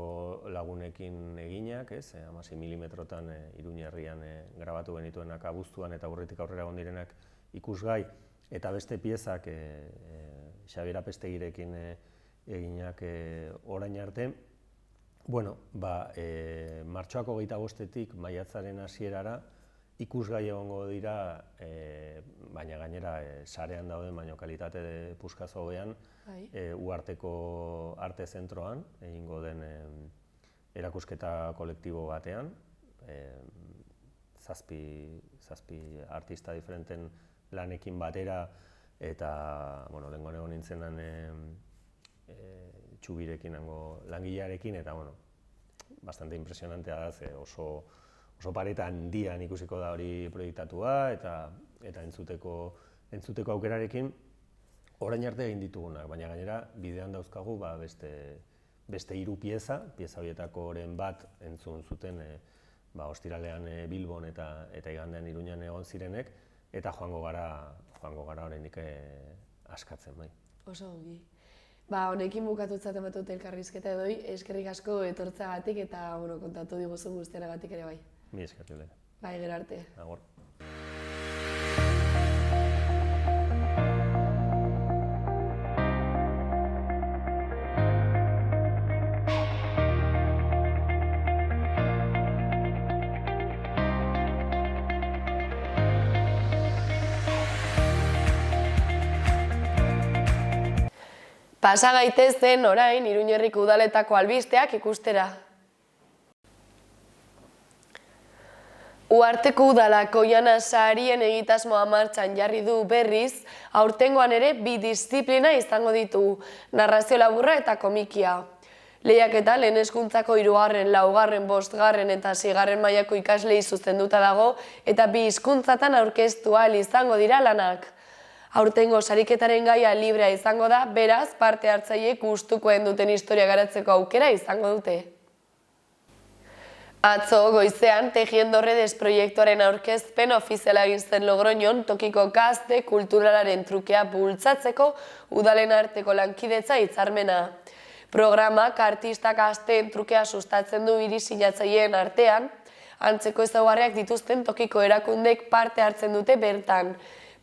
lagunekin eginak, ez, 16 milimetrotan Iruñerrian grabatu genituenak abuztuan eta urritik aurrera egon direnak ikusgai, eta beste piezak Xabier Apestegirekin eginak orain arte. Bueno, martxoak 25-etik maiatzaren hasierara ikusgai egongo dira, baina gainera sarean dauden, baina kalitate puskaz hobean, Uharteko arte zentroan, egingo den erakusketa kolektibo batean, 7 artista diferenten lanekin batera, eta, bueno, lehengoan egon nintzenan Txubirekin, langilearekin, eta, bueno, bastante impresionantea da, oso pareta handian ikusiko da hori proiektatua, eta entzuteko aukerarekin orain arte egin ditugunak, baina gainera bidean dauzkagu beste 3 pieza horietakoren bat entzun zuten ostiralean Bilbon eta igandean Iruñan egon zirenek, eta joango gara oraindik askatzen, bai. Oso ongi. Honekin bukatutzat ematut elkarrizketa edoi, eskerrik asko etortzagatik eta kontatu diguzun guztiaragatik ere bai. Mi esker, Julen. Bai, gero arte. Agur. Pasa gaitezen orain Iruñerriko udaletako albisteak ikustera. Uharteko udalak Oihana sarien egitasmoa martxan jarri du berriz, aurtengoan ere 2 diziplina izango ditu, narrazio laburra eta komikia. Lehiaketa lehen hezkuntzako 3., 4., 5. eta 6. mailako ikaslei zuzenduta dago eta 2 hizkuntzatan aurkeztu ahal izango dira lanak. Aurtengo sariketaren gaia librea izango da, beraz, parte hartzaileek gustukoen duten historia garatzeko aukera izango dute. Atzo, goizean, Tejiendo Redes proiektuaren aurkezpen ofiziala egin zen Logroñon, tokiko gazte kulturalaren trukea bultzatzeko udalen arteko lankidetza hitzarmena. Programak artistak gazteen trukea sustatzen du hiri sinatzaileen artean, antzeko ezaugarriak dituzten tokiko erakundek parte hartzen dute bertan,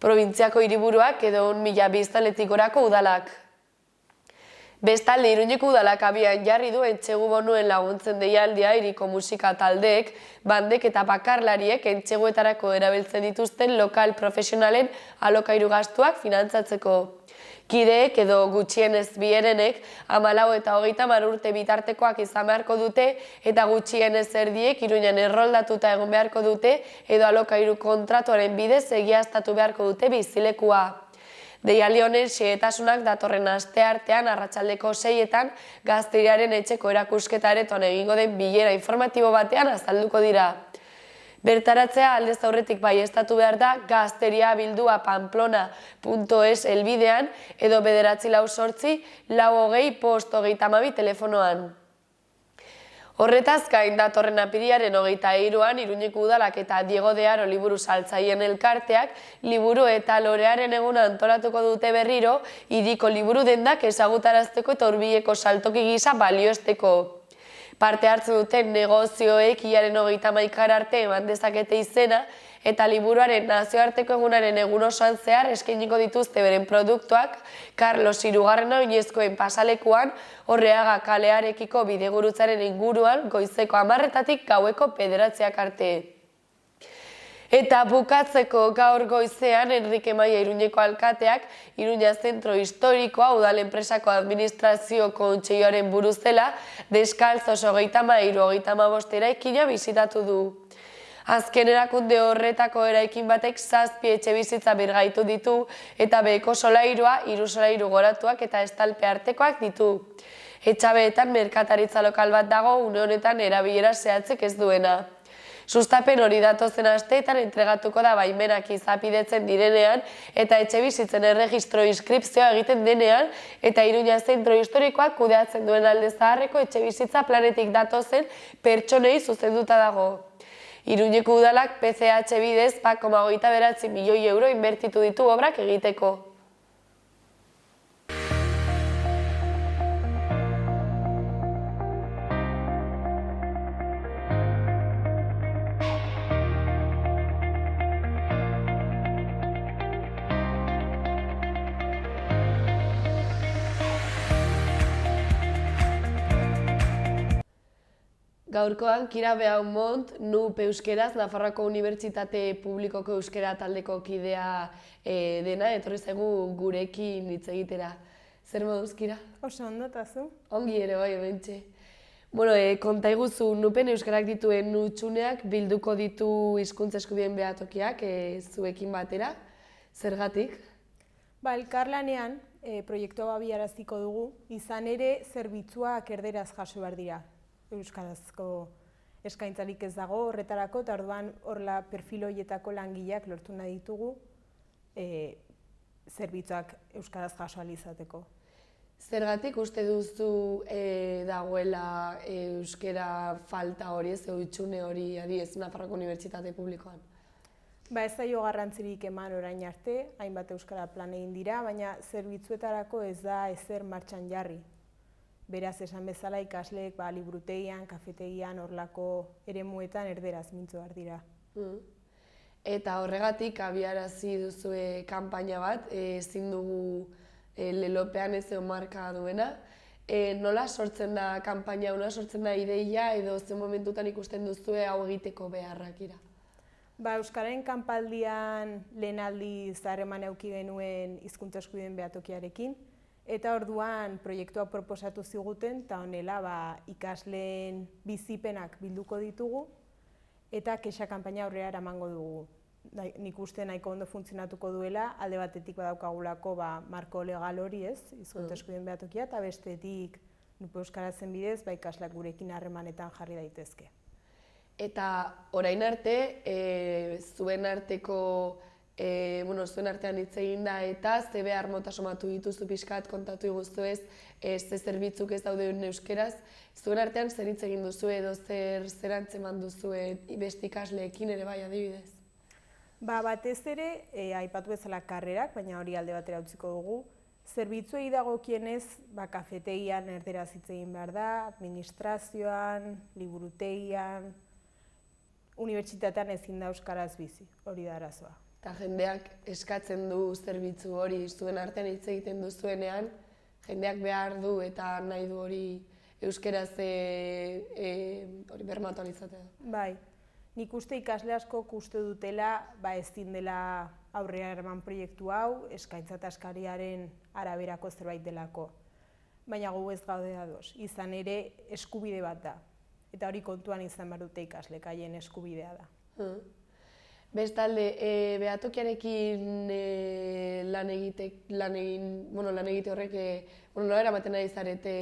probintziako hiriburuak edo 1000 biztanletik gorako udalak. Bestalde, Iruñeko udalak abian jarri du entsegu bonuen laguntzen deialdia hiriko musika taldeek, bandek eta bakarlariek entseguetarako erabiltzen dituzten lokal profesionalen alokairu gastuak finantzatzeko. Kideek edo gutxienez bierenek 14 eta 30 urte bitartekoak izan beharko dute eta gutxienez erdiek Iruñan erroldatuta egon beharko dute edo alokairu kontratuaren bidez egiaztatu beharko dute bizilekua. Deialdi honen xehetasunak datorren asteartean arratsaldeko 6etan Gazteriaren etxeko erakusketa aretoan egingo den bilera informatibo batean azalduko dira. Bertaratzea aldez aurretik baieztatu behar da gazteriabildua.pamplona.es helbidean edo 948-420-532 telefonoan. Horretaz gain datorren apirilaren 23an Iruñeko Udalak eta Diego de Haro liburu saltzaien elkarteak liburu eta lorearen eguna antolatuko dute berriro hiriko liburu dendak ezagutarazteko eta hurbileko saltoki gisa balioesteko. Parte hartzen duten negozioek hilaren 31 arte eman dezakete izena eta liburuaren nazioarteko egunaren egun osoan zehar eskainiko dituzte beren produktuak Carlos Hirugarrena oinezkoen pasalekuan Orreaga kalearekiko bidegurutzaren inguruan goizeko 10:00 gaueko 9:00 arte. Eta bukatzeko gaur goizean Enrique Maia Iruñeko alkateak Iruña Zentro Historikoa udal enpresako administrazio kontseiluaren buru zela Deskaltzos 33-35 eraikina bisitatu du. Azken erakunde horretako eraikin batek 7 etxebizitza birgaitu ditu eta beheko solairua, 3 solairu goratuak eta estalpe artekoak ditu. Etxabeetan merkataritza lokal bat dago une honetan erabilera zehatzik ez duena. Sustapen hori datozen asteetan entregatuko da baimenak izapidetzen direnean eta etxebizitzen erregistro inskripzioa egiten denean eta Iruña Zentro Historikoak kudeatzen duen Alde Zaharreko etxebizitza planetik datozen pertsonei zuzenduta dago. Iruñeko Udalak PCH bidez 1,29 milioi euro inbertitu ditu obrak egiteko. Gaurkoan, Kira Beaumont, NUP Euskeraz, Nafarroako Unibertsitate Publikoko Euskera taldeko kidea dena, etorri zaigu gurekin hitz egitera. Zer moduz, Kira? Oso ondo, eta zu? Ongi ere bai, hementxe. Bueno, konta iguzu, NUPen Euskarak dituen hutsuneak bilduko ditu hizkuntza eskubideen behatokiak zuekin batera. Zergatik? Elkarlanean proiektua abiaraziko dugu, izan ere zerbitzuak erderaz jaso behar dira. Euskarazko eskaintzarik ez dago horretarako, eta orduan horla perfil horietako langileak lortu nahi ditugu zerbitzuak euskaraz jaso ahal izateko. Zergatik uste duzu dagoela euskera falta hori, ez hutsune hori adibidez Nafarroako Unibertsitate Publikoan? Ez zaio garrantzirik eman orain arte, hainbat euskara plan egin dira, baina zerbitzuetarako ez da ezer martxan jarri. Beraz, esan bezala ikasleek liburutegian, kafetegian, horlako eremuetan erderaz mintzo behar dira. Eta horregatik abiarazi duzue kanpaina bat, ezin dugu lelopean ez marka duena. Nola sortzen da kanpaina, nola sortzen da ideia edo zen momentutan ikusten duzue hau egiteko beharrak ira? Euskararen kanpaldian lehen aldiz harreman eduki genuen hizkuntza eskubideen behatokiarekin, eta orduan proiektua proposatu ziguten, eta honela ikasleen bizipenak bilduko ditugu, eta kexa kanpaina aurrera eramango dugu. Nik uste nahiko ondo funtzionatuko duela, alde batetik badaukagulako marko legal hori ez, hizkuntza eskubideen behatokia, eta bestetik NUP Euskarazen bidez, ikasleak gurekin harremanetan jarri daitezke. Eta orain arte, zuen artean hitz egin da eta ze behar mota somatu dituzu pixkat kontatu iguzu ez, ze zerbitzuk ez dauden euskeraz, zuen artean zer hitz egin duzu edo zer antzeman duzu beste ikasleekin ere bai adibidez? Batez ere, aipatu bezala karrerak, baina hori alde batera utziko dugu, zerbitzuei dagokienez, kafetegian erderaz hitz egin behar da, administrazioan, liburutegian, unibertsitatean ezin da euskaraz bizi, hori da arazoa. Eta jendeak eskatzen du zerbitzu hori zuen artean hitz egiten duzuenean, jendeak behar du eta nahi du hori euskeraz hori bermatu izatea. Bai, nik uste ikasle askok uste dutela ezin dela aurrera eraman proiektu hau, eskaintza eta eskariaren araberako zerbait delako. Baina gu ez gaude ados, izan ere eskubide bat da. Eta hori kontuan izan behar dute ikaslek, haien eskubidea da. Bestalde, behatokiarekin lan egite horrek, nola eramaten ari zarete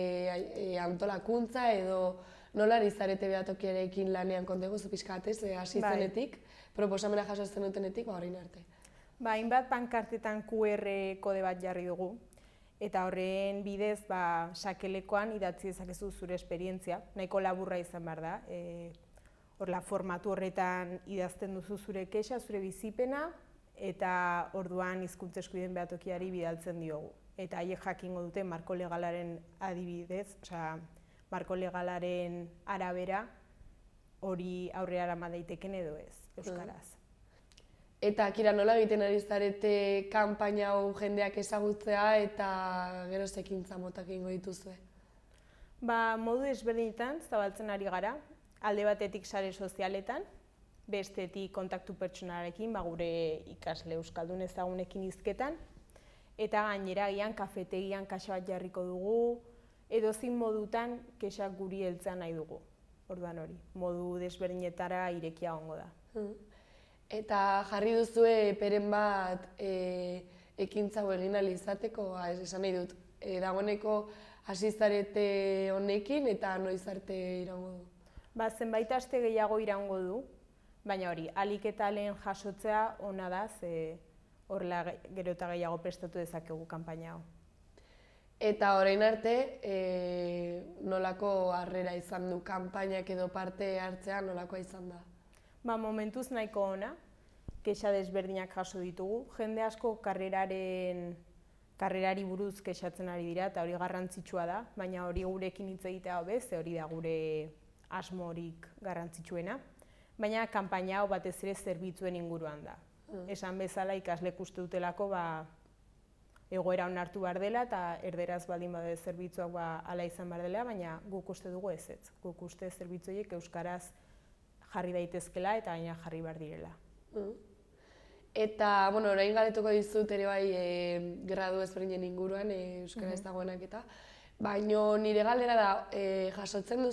antolakuntza edo nola ari zarete behatokiarekin lanean kontegu zu pixkatez, hasi zenetik, proposamena jaso zenutenetik, orain arte. Hainbat pankartetan QR kode bat jarri dugu, eta horren bidez sakelekoan idatzi dezakezu zure esperientzia, nahiko laburra izan behar da. Horla, formatu horretan idazten duzu zure kexa, zure bizipena, eta orduan hizkuntza eskubideen behatokiari bidaltzen diogu. Eta haiek jakingo dute marko legalaren adibidez, marko legalaren arabera hori aurrera eraman daiteken edo ez, euskaraz. Eta, Kira, nola egiten ari zarete kanpaina hau jendeak ezagutzea eta gero ekintza motak egingo dituzue? Modu ezberdinetan zabaltzen ari gara. Alde batetik sare sozialetan, bestetik kontaktu pertsonalarekin, gure ikasle euskaldun ezagunekin hizketan, eta gainera agian kafetegian kaxa bat jarriko dugu, edozein modutan kexak guri heltzea nahi dugu. Orduan hori, modu desberdinetara irekia egongo da. Eta jarri duzue peren bat ekintza hau egin ahal izateko, esan nahi dut, dagoeneko hasi zarete honekin eta noiz arte iraungo du? Zenbait aste gehiago iraungo du, baina hori, ahalik eta lehen jasotzea ona da, horrela gero eta gehiago prestatu dezakegu kanpaina hau. Eta orain arte, nolako harrera izan du kanpainak edo parte hartzea nolakoa izan da? Momentuz nahiko ona, kexa desberdinak jaso ditugu. Jende asko karrerari buruz kexatzen ari dira, eta hori garrantzitsua da, baina hori gurekin hitz egitea hobe, ze hori da gure asmorik garrantzitsuena. Baina kanpaina hau batez ere zerbitzuen inguruan da. Esan bezala ikasleek uste dutelako egoera onartu behar dela eta erderaz baldin bade zerbitzuak hala izan behar dela, baina guk uste dugu ezetz. Guk uste zerbitzu horiek euskaraz jarri daitezkela eta gaina jarri behar direla. Eta, orain galetuko dizut ere bai gradu ezberdinen inguruan, euskara ez dagoenak eta, baina nire galdera da, jasotzen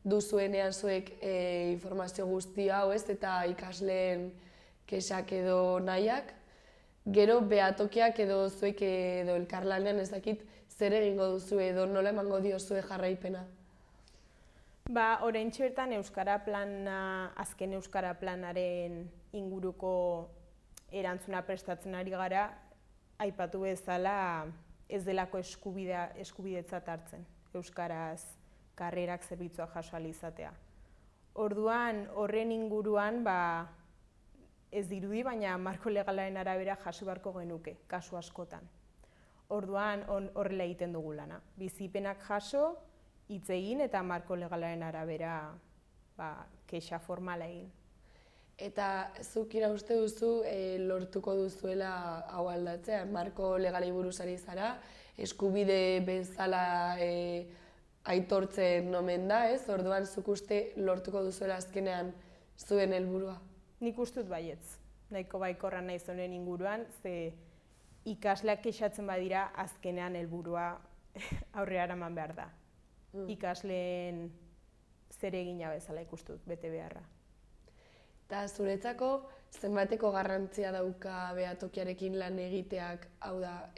duzuenean zuek informazio guzti hau ez, eta ikasleen kexak edo nahiak, gero behatokiak edo zuek edo elkarlanean ez dakit zer egingo duzu edo nola emango diozue jarraipena? Oraintxe bertan azken euskara planaren inguruko erantzuna prestatzen ari gara, aipatu bezala ez delako eskubidetzat hartzen euskaraz karrerak zerbitzuak jaso ahal izatea. Orduan horren inguruan ez dirudi, baina marko legalaren arabera jaso beharko genuke, kasu askotan. Orduan horrela egiten dugu lana. Bizipenak jaso, hitz egin eta marko legalaren arabera kexa formala egin. Eta zuk Kira uste duzu lortuko duzuela hau aldatzea, marko legalei buruz ari zara, eskubide bezala aitortzen omen da, ez? Orduan zuk uste lortuko duzuela azkenean zuen helburua? Nik uste dut baietz, nahiko baikorra naiz honen inguruan, ze ikasleak kexatzen badira azkenean helburua aurrera eraman behar da. Ikasleen zeregina bezala ikusten dut, bete beharra. Eta zuretzako zenbateko garrantzia dauka behatokiarekin lan egiteak, hau da,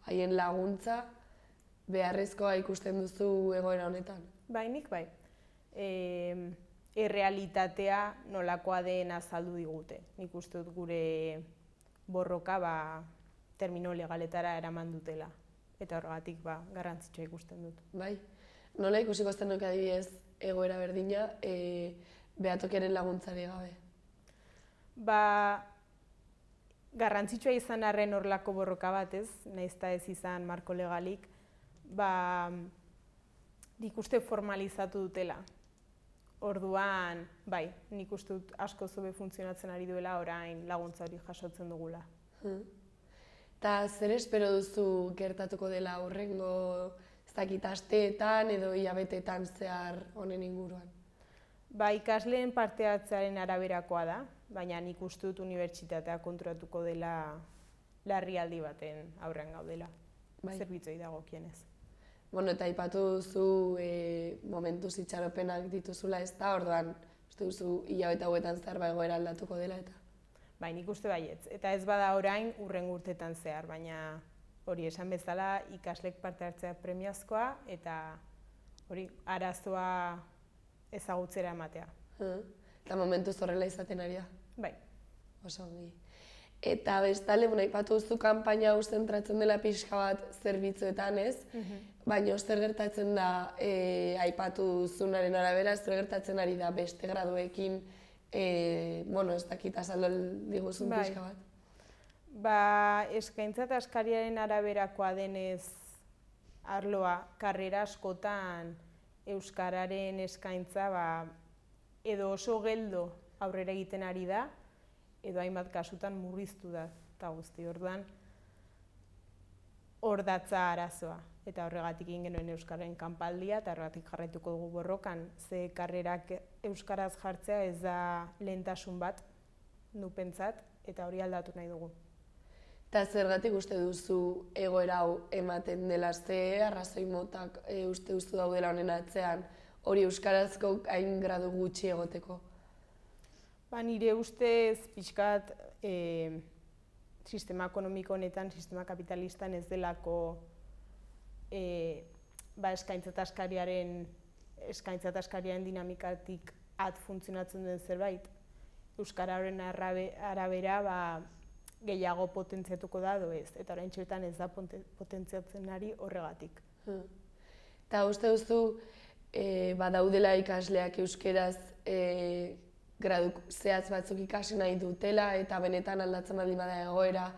haien laguntza beharrezkoa ikusten duzu egoera honetan? Nik bai. Errealitatea nolakoa den azaldu digute. Nik uste dut gure borroka termino legaletara eraman dutela. Eta horregatik garrantzitsua ikusten dut. Bai. Nola ikusiko zenuke adibidez egoera berdina behatokiaren laguntzari gabe? Garrantzitsua izan arren horrelako borroka bat, ez? Nahiz eta ez izan marko legalik, nik uste formalizatu dutela. Orduan, nik uste dut asko zobe funtzionatzen ari duela orain laguntza hori jasotzen dugula. Eta zer espero duzu gertatuko dela hurrengo asteetan edo hilabeteetan zehar honen inguruan? Ikasleen parte hartzearen araberakoa da, baina nik uste dut unibertsitatea konturatuko dela larrialdi baten aurrean gaudela, zerbitzuei dagokienez. Eta aipatu duzu momentuz itxaropenak dituzula ez da, orduan Uste duzu hilabete hauetan zehar egoera aldatuko dela eta? Bai, nik uste baietz. Eta ez bada orain hurrengo urtetan zehar, baina hori esan bezala ikaslek parte hartzea premiazkoa eta hori arazoa ezagutzera ematea. Eta momentuz horrela izaten ari da? Bai. Oso ongi. Eta bestalde, aipatu duzu kanpaina hau zentratzen dela pixka bat zerbitzuetan, ez? Baina zer gertatzen da, aipatu duzunaren arabera, zer gertatzen ari da beste graduekin, ez dakit azaldu diguzun pixka bat? Eskaintza eta eskariaren araberakoa denez arloa, karrera askotan euskararen eskaintza edo oso geldo aurrera egiten ari da, edo hainbat kasutan murriztu da, eta guzti orduan hor datza arazoa. Eta horregatik egin genuen euskararen kanpaldia, eta horregatik jarraituko dugu borrokan, ze karrerak euskaraz jartzea ez da lehentasun bat, nupentzat, eta hori aldatu nahi dugu. Eta zergatik uste duzu egoera hau ematen dela, ze arrazoi motak uste duzu daudela honen atzean, hori euskarazko hain gradu gutxi egoteko? Nire ustez, pixkat, sistema ekonomiko honetan, sistema kapitalistan ez delako eskaintza eta eskariaren dinamikatik funtzionatzen duen zerbait. Euskararen arabera gehiago potentziatuko da edo ez, eta orain txoetan ez da potentziatzen ari horregatik. Eta uste duzu, badaudela ikasleak euskeraz gradu zehatz batzuk ikasi nahi dutela eta benetan aldatzen baldin bada egoera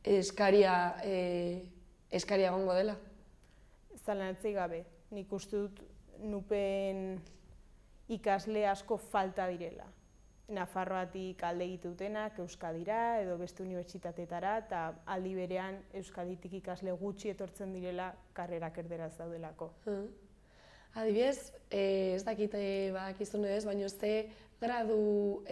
eskaria egongo dela? Zalantzarik gabe. Nik uste dut nupen ikasle asko falta direla. Nafarroatik alde egite dutenak Euskadira edo beste unibertsitateetara eta aldi berean Euskaditik ikasle gutxi etortzen direla karrerak erderaz daudelako. Adibidez, ez dakit badakizun edo ez, baina ze gradu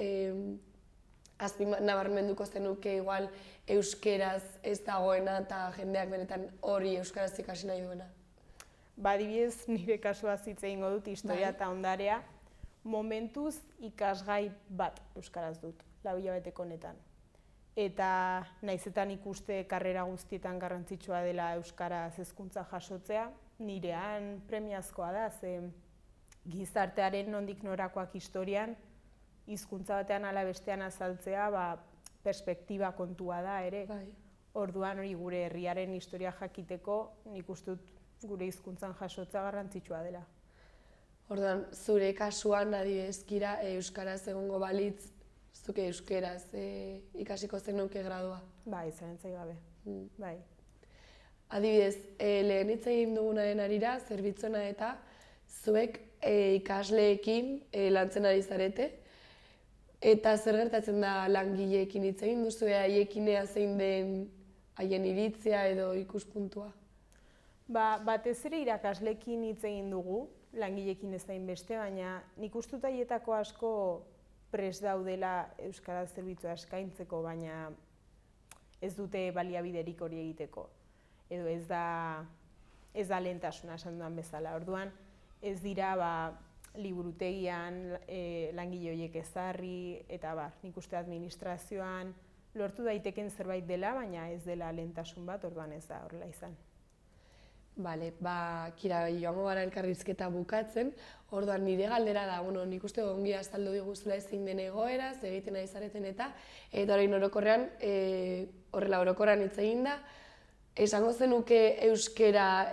nabarmenduko zenuke igual euskeraz ez dagoena eta jendeak benetan hori euskaraz ikasi nahi duena? Adibidez, nire kasua hitz egingo dut, historia eta ondarea, momentuz ikasgai bat euskaraz dut, 4 hilabeteko honetan. Eta nahizetan ikuste karrera guztietan garrantzitsua dela euskaraz hezkuntza jasotzea, nirean premiazkoa da, ze gizartearen nondik norakoak historian, hizkuntza batean ala bestean azaltzea, perspektiba kontua da ere. Orduan hori gure herriaren historia jakiteko, nik uste dut gure hizkuntzan jasotza garrantzitsua dela. Orduan, zure kasuan adibidez Kira euskaraz egongo balitz, zuke euskeraz ikasiko zenuke gradua? Bai, zalantzarik gabe. Bai. Adibidez, lehen hitz egin dugunaren arira, zerbitzuena eta zuek ikasleekin lantzen ari zarete, eta zer gertatzen da langileekin hitz egin duzu, haiekin zein den haien iritzia edo ikuspuntua? Batez ere irakasleekin hitz egin dugu, langileekin ez da beste, baina nik uste dut haietako asko prest daudela euskaraz zerbitzua eskaintzeko, baina ez dute baliabiderik hori egiteko. Edo ez da lehentasuna esan dudan bezala. Orduan ez dira liburutegian langile horiek ezarri, eta nik uste administrazioan lortu daiteken zerbait dela, baina ez dela lehentasun bat, orduan ez da horrela izan. Bale, Kira, joango gara elkarrizketa bukatzen, orduan nire galdera da, nik uste ongi azaldu diguzula ezin den egoera, egiten ari zareten eta orain orokorrean, horrela orokorrean hitz egin da, esango zenuke euskera,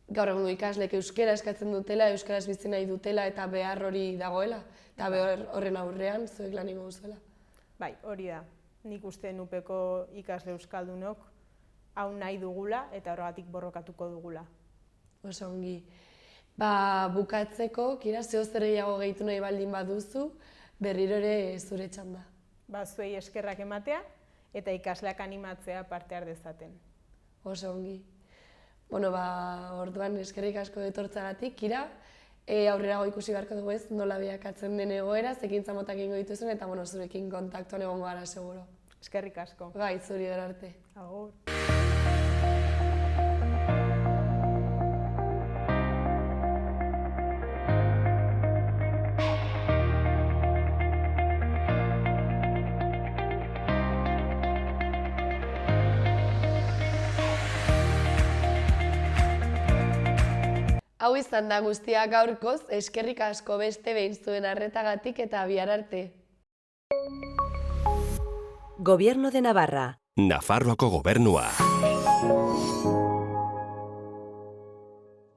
gaur egungo ikasleek euskera eskatzen dutela, euskaraz bizi nahi dutela eta behar hori dagoela, eta behar horren aurrean zuek lan egingo duzuela? Bai, hori da. Nik uste nupeko ikasle euskaldunok hau nahi dugula eta horregatik borrokatuko dugula. Oso ongi. Bukatzeko, Kira, zeo zer gehiago gehitu nahi baldin baduzu, berriro ere zure txanda. Zuei eskerrak ematea eta ikasleak animatzea parte har dezaten. Oso ongi. Orduan eskerrik asko etortzagatik, Kira, aurrerago ikusi beharko dugu ez, nola bilakatzen den egoera, zekintza motak egingo dituzun eta zurekin kontaktuan egongo gara seguro. Eskerrik asko. Bai, zuri gara arte. Agur. Hau izan da guztia gaurkoz, eskerrik asko beste behin zuen arretagatik eta bihar arte. Gobierno de Navarra. Nafarroako gobernua.